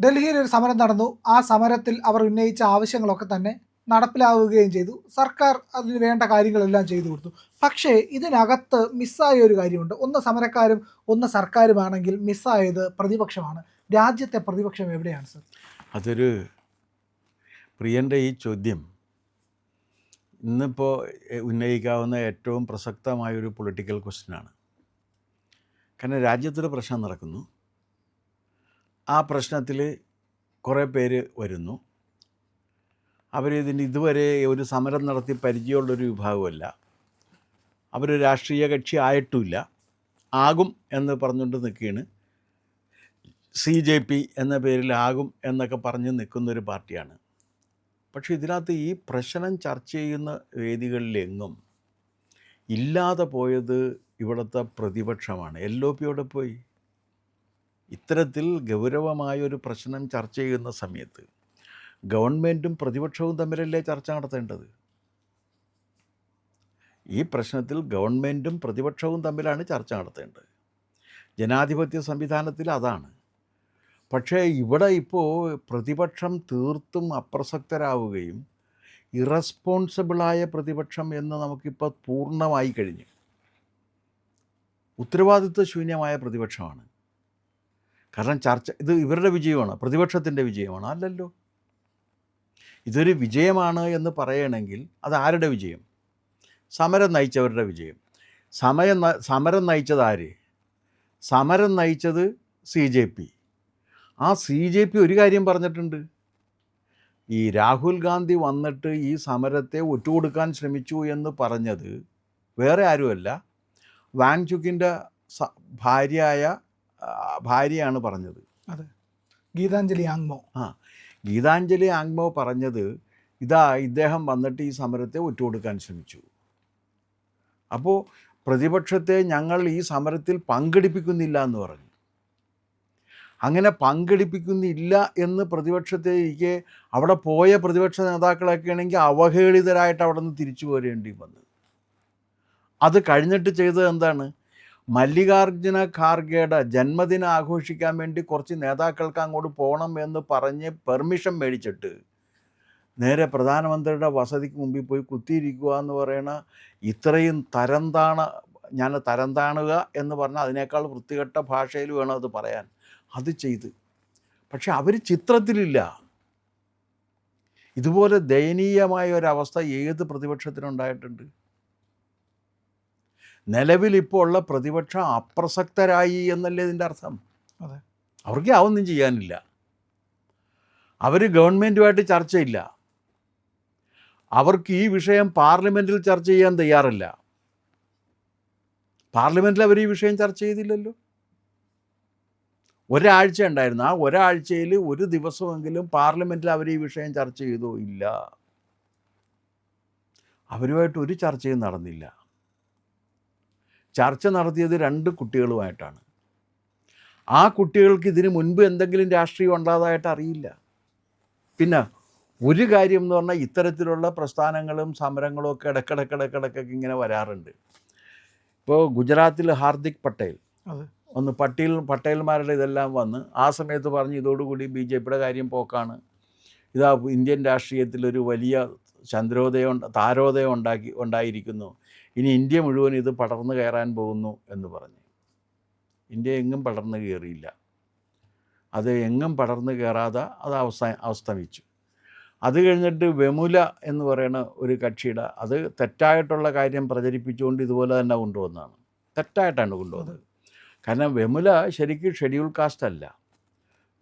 ഡൽഹിയിൽ ഒരു സമരം നടന്നു. ആ സമരത്തിൽ അവർ ഉന്നയിച്ച ആവശ്യങ്ങളൊക്കെ തന്നെ നടപ്പിലാവുകയും ചെയ്തു. സർക്കാർ അതിന് വേണ്ട കാര്യങ്ങളെല്ലാം ചെയ്തു കൊടുത്തു. പക്ഷേ ഇതിനകത്ത് മിസ്സായ ഒരു കാര്യമുണ്ട്. ഒന്ന് സമരക്കാരും ഒന്ന് സർക്കാരുമാണെങ്കിൽ മിസ്സായത് പ്രതിപക്ഷമാണ്. രാജ്യത്തെ പ്രതിപക്ഷം എവിടെയാണ് സർ? അതൊരു പ്രിയൻ്റെ ഈ ചോദ്യം ഇന്നിപ്പോൾ ഉന്നയിക്കാവുന്ന ഏറ്റവും പ്രസക്തമായൊരു പൊളിറ്റിക്കൽ ക്വസ്റ്റ്യനാണ്. കാരണം രാജ്യത്തൊരു പ്രശ്നം നടക്കുന്നു. ആ പ്രശ്നത്തിൽ കുറേ പേര് വരുന്നു. അവരിതിന് ഇതുവരെ ഒരു സമരം നടത്തി പരിചയമുള്ളൊരു വിഭാഗമല്ല. അവർ രാഷ്ട്രീയ കക്ഷി ആയിട്ടുമില്ല. ആകും എന്ന് പറഞ്ഞുകൊണ്ട് നിൽക്കുകയാണ്. CJP എന്ന പേരിൽ ആകും എന്നൊക്കെ പറഞ്ഞ് നിൽക്കുന്നൊരു പാർട്ടിയാണ്. പക്ഷേ ഇതിനകത്ത് ഈ പ്രശ്നം ചർച്ച ചെയ്യുന്ന വേദികളിലെങ്ങും ഇല്ലാതെ പോയത് ഇവിടുത്തെ പ്രതിപക്ഷമാണ്. LOPയോടെ പോയി. ഇത്തരത്തിൽ ഗൗരവമായൊരു പ്രശ്നം ചർച്ച ചെയ്യുന്ന സമയത്ത് ഗവൺമെൻറ്റും പ്രതിപക്ഷവും തമ്മിലല്ലേ ചർച്ച നടത്തേണ്ടത്? ഈ പ്രശ്നത്തിൽ ഗവൺമെൻറ്റും പ്രതിപക്ഷവും തമ്മിലാണ് ചർച്ച നടത്തേണ്ടത്. ജനാധിപത്യ സംവിധാനത്തിൽ അതാണ്. പക്ഷേ ഇവിടെ ഇപ്പോൾ പ്രതിപക്ഷം തീർത്തും അപ്രസക്തരാവുകയും ഇറസ്പോൺസിബിളായ പ്രതിപക്ഷം എന്ന് നമുക്കിപ്പോൾ പൂർണ്ണമായി കഴിഞ്ഞു. ഉത്തരവാദിത്വശൂന്യമായ പ്രതിപക്ഷമാണ്. കാരണം ഇത് ഇവരുടെ വിജയമാണ്, പ്രതിപക്ഷത്തിൻ്റെ വിജയമാണ്? അല്ലല്ലോ. ഇതൊരു വിജയമാണ് എന്ന് പറയണമെങ്കിൽ അത് ആരുടെ വിജയം? സമരം നയിച്ചവരുടെ വിജയം. സമരം നയിച്ചത് ആര്? സമരം നയിച്ചത് CJP. ആ CJP ഒരു കാര്യം പറഞ്ഞിട്ടുണ്ട്. ഈ രാഹുൽ ഗാന്ധി വന്നിട്ട് ഈ സമരത്തെ ഒറ്റുകൊടുക്കാൻ ശ്രമിച്ചു എന്ന് പറഞ്ഞത് വേറെ ആരുമല്ല, വാങ്ചുക്കിൻ്റെ ഭാര്യയാണ് പറഞ്ഞത്. അതെ, ഗീതാഞ്ജലി ആങ്മോ. ഗീതാഞ്ജലി ആങ്മോ പറഞ്ഞത് ഇദ്ദേഹം വന്നിട്ട് ഈ സമരത്തെ ഒറ്റുകൊടുക്കാൻ ശ്രമിച്ചു. അപ്പോൾ പ്രതിപക്ഷത്തെ ഞങ്ങൾ ഈ സമരത്തിൽ പങ്കെടുപ്പിക്കുന്നില്ല എന്ന് പറഞ്ഞു. അങ്ങനെ പങ്കെടുപ്പിക്കുന്നില്ല എന്ന് പ്രതിപക്ഷത്തെ അവിടെ പോയ പ്രതിപക്ഷ നേതാക്കളൊക്കെ ആണെങ്കിൽ അവഹേളിതരായിട്ട് അവിടെ നിന്ന് തിരിച്ചു പോരേണ്ടി വന്നു. അത് കഴിഞ്ഞിട്ട് ചെയ്തത് എന്താണ്? മല്ലികാർജുന ഖാർഗെയുടെ ജന്മദിനം ആഘോഷിക്കാൻ വേണ്ടി കുറച്ച് നേതാക്കൾക്ക് അങ്ങോട്ട് പോകണം എന്ന് പറഞ്ഞ് പെർമിഷൻ മേടിച്ചിട്ട് നേരെ പ്രധാനമന്ത്രിയുടെ വസതിക്ക് മുമ്പിൽ പോയി കുത്തിയിരിക്കുക എന്ന് പറയണ ഇത്രയും ഞാൻ തരംതാണുക എന്ന് പറഞ്ഞാൽ അതിനേക്കാൾ വൃത്തികെട്ട ഭാഷയിൽ വേണം അത് പറയാൻ. അത് ചെയ്ത്. പക്ഷെ അവർ ചിത്രത്തിലില്ല. ഇതുപോലെ ദയനീയമായ ഒരവസ്ഥ ഏത് പ്രതിപക്ഷത്തിനുണ്ടായിട്ടുണ്ട്? നിലവിലിപ്പോൾ ഉള്ള പ്രതിപക്ഷം അപ്രസക്തരായി എന്നല്ലേ ഇതിൻ്റെ അർത്ഥം? അതെ, അവർക്ക് അതൊന്നും ചെയ്യാനില്ല. അവർ ഗവൺമെൻറ്റുമായിട്ട് ചർച്ചയില്ല. അവർക്ക് ഈ വിഷയം പാർലമെൻറ്റിൽ ചർച്ച ചെയ്യാൻ തയ്യാറില്ല. പാർലമെൻറ്റിൽ അവർ ഈ വിഷയം ചർച്ച ചെയ്തില്ലല്ലോ. ഒരാഴ്ച ഉണ്ടായിരുന്നു. ആ ഒരാഴ്ചയിൽ ഒരു ദിവസമെങ്കിലും പാർലമെൻറ്റിൽ അവർ ഈ വിഷയം ചർച്ച ചെയ്തോ? ഇല്ല. അവരുമായിട്ട് ഒരു ചർച്ചയും നടന്നില്ല. ചർച്ച നടത്തിയത് 2 കുട്ടികളുമായിട്ടാണ്. ആ കുട്ടികൾക്ക് ഇതിന് മുൻപ് എന്തെങ്കിലും രാഷ്ട്രീയം ഉണ്ടായതായിട്ട് അറിയില്ല. പിന്നെ ഒരു കാര്യം എന്ന് പറഞ്ഞാൽ ഇത്തരത്തിലുള്ള പ്രസ്ഥാനങ്ങളും സമരങ്ങളും ഒക്കെ ഇടയ്ക്കിടയ്ക്കൊക്കെ ഇങ്ങനെ വരാറുണ്ട്. ഇപ്പോൾ ഗുജറാത്തിൽ ഹാർദിക് പട്ടേൽ ഒന്ന് പട്ടേൽമാരുടെ ഇതെല്ലാം വന്ന് ആ സമയത്ത് പറഞ്ഞ് ഇതോടുകൂടി BJPയുടെ കാര്യം പോക്കാണ്, ഇന്ത്യൻ രാഷ്ട്രീയത്തിലൊരു വലിയ താരോദയം ഉണ്ടായിരിക്കുന്നു, ഇനി ഇന്ത്യ മുഴുവൻ ഇത് പടർന്നു കയറാൻ പോകുന്നു എന്ന് പറഞ്ഞ്. ഇന്ത്യ എങ്ങും പടർന്നു കയറിയില്ല. അത് എങ്ങും പടർന്നു കയറാതെ അത് അവസ്തമിച്ചു. അത് കഴിഞ്ഞിട്ട് വെമുല എന്ന് പറയുന്ന ഒരു കക്ഷിയുടെ അത് തെറ്റായിട്ടുള്ള കാര്യം പ്രചരിപ്പിച്ചുകൊണ്ട് ഇതുപോലെ തന്നെ കൊണ്ടുവന്നതാണ്. തെറ്റായിട്ടാണ് കൊണ്ടുവന്നത്. കാരണം വെമുല ശരിക്കും ഷെഡ്യൂൾ കാസ്റ്റ് അല്ല.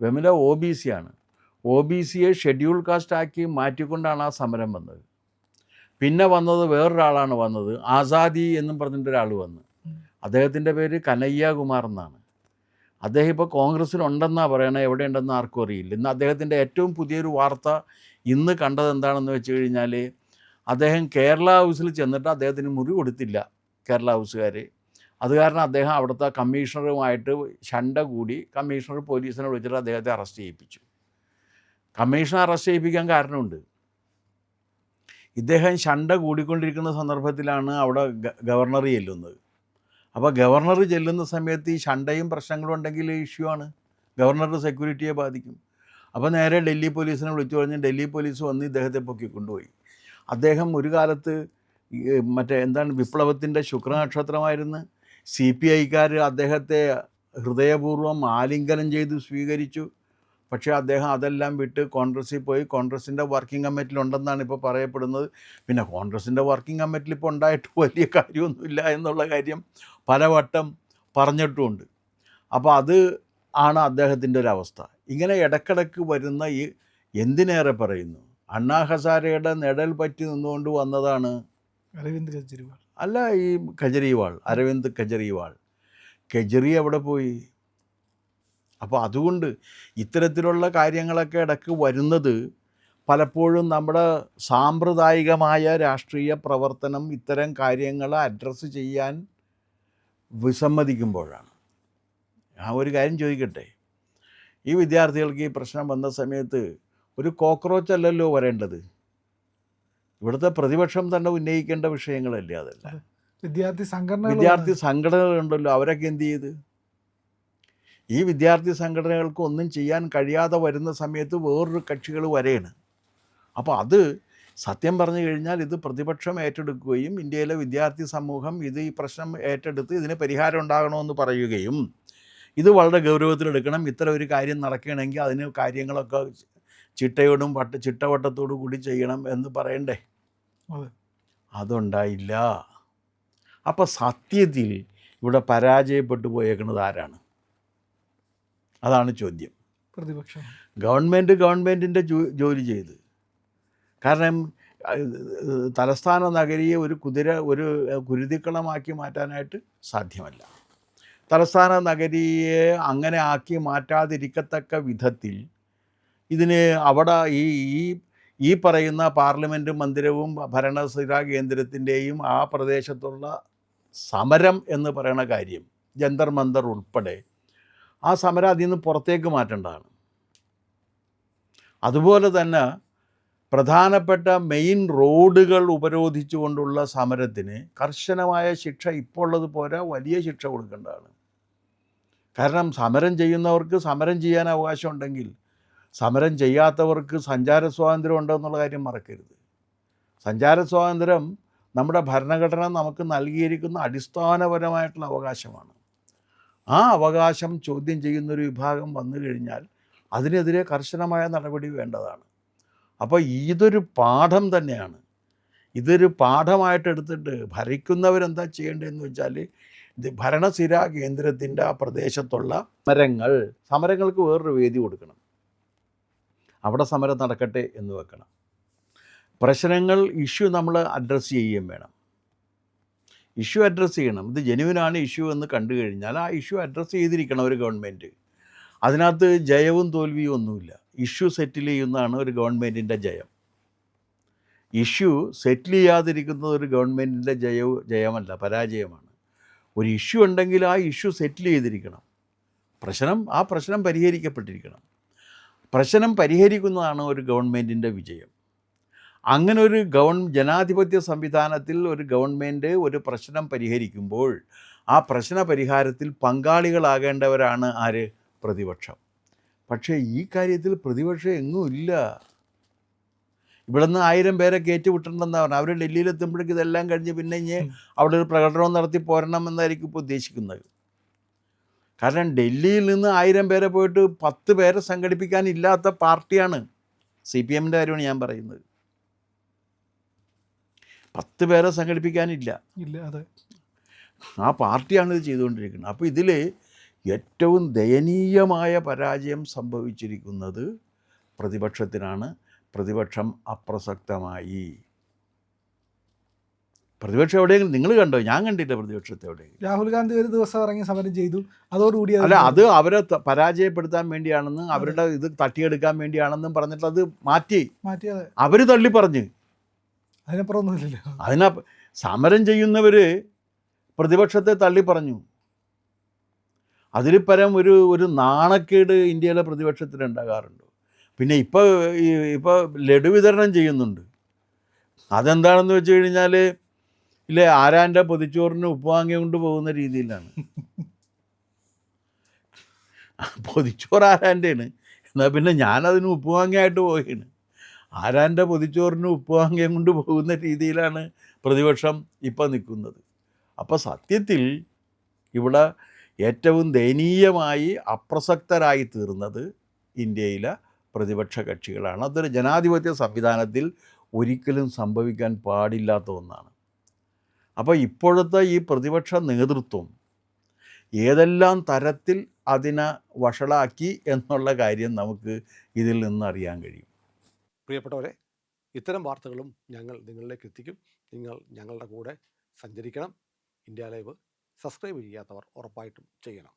വെമുല OBC ആണ്. OBCയെ ഷെഡ്യൂൾ കാസ്റ്റ് ആക്കി മാറ്റിക്കൊണ്ടാണ് ആ സമരം വന്നത്. പിന്നെ വന്നത് വേറൊരാളാണ് വന്നത്, ആസാദി എന്നും പറഞ്ഞിട്ടൊരാൾ വന്ന്. അദ്ദേഹത്തിൻ്റെ പേര് കനയ്യ കുമാർ എന്നാണ്. അദ്ദേഹം ഇപ്പോൾ കോൺഗ്രസ്സിലുണ്ടെന്നാണ് പറയണത്. എവിടെയുണ്ടെന്ന് ആർക്കും അറിയില്ല. ഇന്ന് അദ്ദേഹത്തിൻ്റെ ഏറ്റവും പുതിയൊരു വാർത്ത ഇന്ന് കണ്ടത് എന്താണെന്ന് വെച്ച് കഴിഞ്ഞാൽ, അദ്ദേഹം കേരള ഹൗസിൽ ചെന്നിട്ട് അദ്ദേഹത്തിന് മുറി കൊടുത്തില്ല കേരള ഹൗസുകാർ. അത് കാരണം അദ്ദേഹം അവിടുത്തെ കമ്മീഷണറുമായിട്ട് ശണ്ട കൂടി കമ്മീഷണർ പോലീസിനെ വിളിച്ചിട്ട് അദ്ദേഹത്തെ അറസ്റ്റ് ചെയ്യിപ്പിച്ചു. കമ്മീഷണർ അറസ്റ്റ് ചെയ്യിപ്പിക്കാൻ കാരണമുണ്ട്. ഇദ്ദേഹം ശണ്ട കൂടിക്കൊണ്ടിരിക്കുന്ന സന്ദർഭത്തിലാണ് അവിടെ ഗവർണർ ചെല്ലുന്നത്. അപ്പോൾ ഗവർണർ ചെല്ലുന്ന സമയത്ത് ഈ ശണ്ടയും പ്രശ്നങ്ങളും ഉണ്ടെങ്കിൽ ഇഷ്യൂ ആണ്, ഗവർണറുടെ സെക്യൂരിറ്റിയെ ബാധിക്കും. അപ്പോൾ നേരെ ഡൽഹി പോലീസിനെ വിളിച്ചു പറഞ്ഞ് ഡൽഹി പോലീസ് വന്ന് ഇദ്ദേഹത്തെ പൊക്കി കൊണ്ടുപോയി. അദ്ദേഹം ഒരു കാലത്ത് മറ്റേ എന്താണ് വിപ്ലവത്തിൻ്റെ ശുക്രനക്ഷത്രമായിരുന്നു. CPIക്കാർ അദ്ദേഹത്തെ ഹൃദയപൂർവ്വം ആലിംഗനം ചെയ്ത് സ്വീകരിച്ചു. പക്ഷേ അദ്ദേഹം അതെല്ലാം വിട്ട് കോൺഗ്രസ്സിൽ പോയി. കോൺഗ്രസിൻ്റെ വർക്കിംഗ് കമ്മിറ്റിയിലുണ്ടെന്നാണ് ഇപ്പോൾ പറയപ്പെടുന്നത്. പിന്നെ കോൺഗ്രസിൻ്റെ വർക്കിംഗ് കമ്മിറ്റിയിൽ ഇപ്പോൾ ഉണ്ടായിട്ട് വലിയ കാര്യമൊന്നുമില്ല എന്നുള്ള കാര്യം പലവട്ടം പറഞ്ഞിട്ടുമുണ്ട്. അപ്പോൾ അത് ആണ് അദ്ദേഹത്തിൻ്റെ ഒരവസ്ഥ. ഇങ്ങനെ ഇടക്കിടക്ക് വരുന്ന ഈ എന്തിനേറെ പറയുന്നു അണ്ണാ ഹസാരയുടെ നിഴൽ പറ്റി നിന്നുകൊണ്ട് വന്നതാണ് അരവിന്ദ് കെജ്രിവാൾ. അല്ല, ഈ കെജ്രിവാൾ, അരവിന്ദ് കെജ്രിവാൾ. കെജ്രി എവിടെ പോയി? അപ്പോൾ അതുകൊണ്ട് ഇത്തരത്തിലുള്ള കാര്യങ്ങളൊക്കെ ഇടയ്ക്ക് വരുന്നത് പലപ്പോഴും നമ്മുടെ സാമ്പ്രദായികമായ രാഷ്ട്രീയ പ്രവർത്തനം ഇത്തരം കാര്യങ്ങൾ അഡ്രസ്സ് ചെയ്യാൻ വിസമ്മതിക്കുമ്പോഴാണ്. ഞാൻ ഒരു കാര്യം ചോദിക്കട്ടെ, ഈ വിദ്യാർത്ഥികൾക്ക് ഈ പ്രശ്നം വന്ന സമയത്ത് ഒരു കോക്രോച്ച് അല്ലല്ലോ വരേണ്ടത്. ഇവിടുത്തെ പ്രതിപക്ഷം തന്നെ ഉന്നയിക്കേണ്ട വിഷയങ്ങളല്ലേ അതല്ല. വിദ്യാർത്ഥി സംഘടനകളുണ്ടല്ലോ, അവരൊക്കെ എന്ത് ചെയ്ത്? ഈ വിദ്യാർത്ഥി സംഘടനകൾക്ക് ഒന്നും ചെയ്യാൻ കഴിയാതെ വരുന്ന സമയത്ത് വേറൊരു കക്ഷികൾ വരെയാണ്. അപ്പോൾ അത് സത്യം പറഞ്ഞു കഴിഞ്ഞാൽ ഇത് പ്രതിപക്ഷം ഏറ്റെടുക്കുകയും ഇന്ത്യയിലെ വിദ്യാർത്ഥി സമൂഹം ഈ പ്രശ്നം ഏറ്റെടുത്ത് ഇതിന് പരിഹാരം ഉണ്ടാകണമെന്ന് പറയുകയും ഇത് വളരെ ഗൗരവത്തിലെടുക്കണം, ഇത്തരം ഒരു കാര്യം നടക്കുകയാണെങ്കിൽ അതിന് കാര്യങ്ങളൊക്കെ ചിട്ടയോടും ചിട്ടവട്ടത്തോടു കൂടി ചെയ്യണം എന്ന് പറയണ്ടേ? അതുണ്ടായില്ല. അപ്പോൾ സത്യത്തിൽ ഇവിടെ പരാജയപ്പെട്ടു പോയേക്കുന്നത് ആരാണ്? അതാണ് ചോദ്യം. പ്രതിപക്ഷം. ഗവൺമെൻറ്റിൻ്റെ ജോലി ചെയ്ത്. കാരണം തലസ്ഥാന നഗരിയെ ഒരു കുരുതിക്കളമാക്കി മാറ്റാനായിട്ട് സാധ്യമല്ല. തലസ്ഥാന നഗരിയെ അങ്ങനെ ആക്കി മാറ്റാതിരിക്കത്തക്ക വിധത്തിൽ ഇതിന് അവിടെ ഈ പറയുന്ന പാർലമെൻറ്റ് മന്ദിരവും ഭരണസിരാ കേന്ദ്രത്തിൻ്റെയും ആ പ്രദേശത്തുള്ള സമരം എന്ന് പറയുന്ന കാര്യം, ജന്തർ മന്ദർ ഉൾപ്പെടെ ആ സമരം അതിൽ നിന്ന് പുറത്തേക്ക് മാറ്റേണ്ടതാണ്. അതുപോലെ തന്നെ പ്രധാനപ്പെട്ട മെയിൻ റോഡുകൾ ഉപരോധിച്ചുകൊണ്ടുള്ള സമരത്തിന് കർശനമായ ശിക്ഷ ഇപ്പോൾ ഉള്ളത് പോരാ, വലിയ ശിക്ഷ കൊടുക്കേണ്ടതാണ്. കാരണം സമരം ചെയ്യുന്നവർക്ക് സമരം ചെയ്യാൻ അവകാശമുണ്ടെങ്കിൽ സമരം ചെയ്യാത്തവർക്ക് സഞ്ചാര സ്വാതന്ത്ര്യം ഉണ്ടെന്നുള്ള കാര്യം മറക്കരുത്. സഞ്ചാര സ്വാതന്ത്ര്യം നമ്മുടെ ഭരണഘടന നമുക്ക് നൽകിയിരിക്കുന്ന അടിസ്ഥാനപരമായിട്ടുള്ള അവകാശമാണ്. ആ അവകാശം ചോദ്യം ചെയ്യുന്നൊരു വിഭാഗം വന്നു കഴിഞ്ഞാൽ അതിനെതിരെ കർശനമായ നടപടി വേണ്ടതാണ്. അപ്പോൾ ഇതൊരു പാഠം തന്നെയാണ്. ഇതൊരു പാഠമായിട്ടെടുത്തിട്ട് ഭരിക്കുന്നവരെന്താ ചെയ്യേണ്ടതെന്ന് വെച്ചാൽ ഇത് ഭരണസിരാ കേന്ദ്രത്തിൻ്റെ ആ പ്രദേശത്തുള്ള സമരങ്ങൾക്ക് വേറൊരു വേദി കൊടുക്കണം. അവിടെ സമരം നടക്കട്ടെ എന്ന് വെക്കണം. പ്രശ്നങ്ങൾ നമ്മൾ അഡ്രസ്സ് ചെയ്യുകയും വേണം. അഡ്രസ്സ് ചെയ്യണം. ഇത് ജെന്യുവിനാണ് എന്ന് കണ്ടു കഴിഞ്ഞാൽ ആ അഡ്രസ്സ് ചെയ്തിരിക്കണം ഒരു ഗവൺമെൻറ്. അതിനകത്ത് ജയവും തോൽവിയും ഒന്നുമില്ല. സെറ്റിൽ ചെയ്യുന്നതാണ് ഒരു ഗവൺമെൻറ്റിൻ്റെ ജയം. സെറ്റിൽ ചെയ്യാതിരിക്കുന്നത് ഒരു ഗവൺമെൻറ്റിൻ്റെ ജയമല്ല, പരാജയമാണ്. ഒരു ഉണ്ടെങ്കിൽ ആ സെറ്റിൽ ചെയ്തിരിക്കണം. ആ പ്രശ്നം പരിഹരിക്കപ്പെട്ടിരിക്കണം. പ്രശ്നം പരിഹരിക്കുന്നതാണ് ഒരു ഗവൺമെൻറ്റിൻ്റെ വിജയം. അങ്ങനെ ഒരു ജനാധിപത്യ സംവിധാനത്തിൽ ഒരു ഗവൺമെൻറ് ഒരു പ്രശ്നം പരിഹരിക്കുമ്പോൾ ആ പ്രശ്ന പരിഹാരത്തിൽ പങ്കാളികളാകേണ്ടവരാണ് ആര്? പ്രതിപക്ഷം. പക്ഷേ ഈ കാര്യത്തിൽ പ്രതിപക്ഷം എങ്ങുമില്ല. ഇവിടെ നിന്ന് 1000 പേരെ കയറ്റിവിട്ടിട്ടുണ്ടെന്നാണ് പറഞ്ഞത്. അവർ ഡൽഹിയിലെത്തുമ്പോഴേക്കും ഇതെല്ലാം കഴിഞ്ഞ് പിന്നെ അവിടെ ഒരു പ്രകടനം നടത്തി പോരണം എന്നായിരിക്കും ഇപ്പോൾ ഉദ്ദേശിക്കുന്നത്. കാരണം ഡൽഹിയിൽ നിന്ന് 1000 പേരെ പോയിട്ട് 10 പേരെ സംഘടിപ്പിക്കാനില്ലാത്ത പാർട്ടിയാണ്. CPMൻ്റെ കാര്യമാണ് ഞാൻ പറയുന്നത്. 10 പേരെ സംഘടിപ്പിക്കാനില്ല. ആ പാർട്ടിയാണ് ഇത് ചെയ്തുകൊണ്ടിരിക്കുന്നത്. അപ്പോൾ ഇതിൽ ഏറ്റവും ദയനീയമായ പരാജയം സംഭവിച്ചിരിക്കുന്നത് പ്രതിപക്ഷത്തിനാണ്. പ്രതിപക്ഷം അപ്രസക്തമായി. പ്രതിപക്ഷം എവിടെയെങ്കിലും നിങ്ങൾ കണ്ടോ? ഞാൻ കണ്ടില്ല പ്രതിപക്ഷത്തെ എവിടെയെങ്കിലും. രാഹുൽ ഗാന്ധി ഒരു ദിവസം ഇറങ്ങി സമരം ചെയ്തു, അതോടുകൂടി അല്ല, അത് അവരെ പരാജയപ്പെടുത്താൻ വേണ്ടിയാണെന്നും അവരുടെ ഇത് തട്ടിയെടുക്കാൻ വേണ്ടിയാണെന്നും പറഞ്ഞിട്ട് അത് മാറ്റിയത് അവർ തള്ളി പറഞ്ഞ്. അതിനപ്പുറമൊന്നുമില്ലല്ലോ. സമരം ചെയ്യുന്നവർ പ്രതിപക്ഷത്തെ തള്ളി പറഞ്ഞു. അതിൽ പരം ഒരു നാണക്കേട് ഇന്ത്യയിലെ പ്രതിപക്ഷത്തിനുണ്ടാകാറുണ്ട്. പിന്നെ ഇപ്പോൾ ലഡു വിതരണം ചെയ്യുന്നുണ്ട്. അതെന്താണെന്ന് വെച്ച് കഴിഞ്ഞാൽ ആരാൻ്റെ പൊതിച്ചോറിന് ഉപ്പ് വാങ്ങി കൊണ്ട് പോകുന്ന രീതിയിലാണ്. പൊതിച്ചോറ് ആരാൻ്റെയാണ്, എന്നാൽ പിന്നെ ഞാനതിന് ഉപ്പുവാങ്ങയായിട്ട് പോവുകയാണ്. ആരാൻ്റെ പൊതിച്ചോറിന് ഉപ്പുവാങ്ങയും കൊണ്ട് പോകുന്ന രീതിയിലാണ് പ്രതിപക്ഷം ഇപ്പം നിൽക്കുന്നത്. അപ്പോൾ സത്യത്തിൽ ഇവിടെ ഏറ്റവും ദയനീയമായി അപ്രസക്തരായി തീർന്നത് ഇന്ത്യയിലെ പ്രതിപക്ഷ കക്ഷികളാണ്. അതൊരു ജനാധിപത്യ സംവിധാനത്തിൽ ഒരിക്കലും സംഭവിക്കാൻ പാടില്ലാത്ത ഒന്നാണ്. അപ്പോൾ ഇപ്പോഴത്തെ ഈ പ്രതിപക്ഷ നേതൃത്വം ഏതെല്ലാം തരത്തിൽ അതിനെ വഷളാക്കി എന്നുള്ള കാര്യം നമുക്ക് ഇതിൽ നിന്ന് അറിയാൻ കഴിയും. പ്രിയപ്പെട്ടവരെ, ഇത്തരം വാർത്തകളും ഞങ്ങൾ നിങ്ങളിലേക്ക് എത്തിക്കും. നിങ്ങൾ ഞങ്ങളുടെ കൂടെ സഞ്ചരിക്കണം. ഇന്ത്യ ലൈവ് സബ്സ്ക്രൈബ് ചെയ്യാത്തവർ ഉറപ്പായിട്ടും ചെയ്യണം.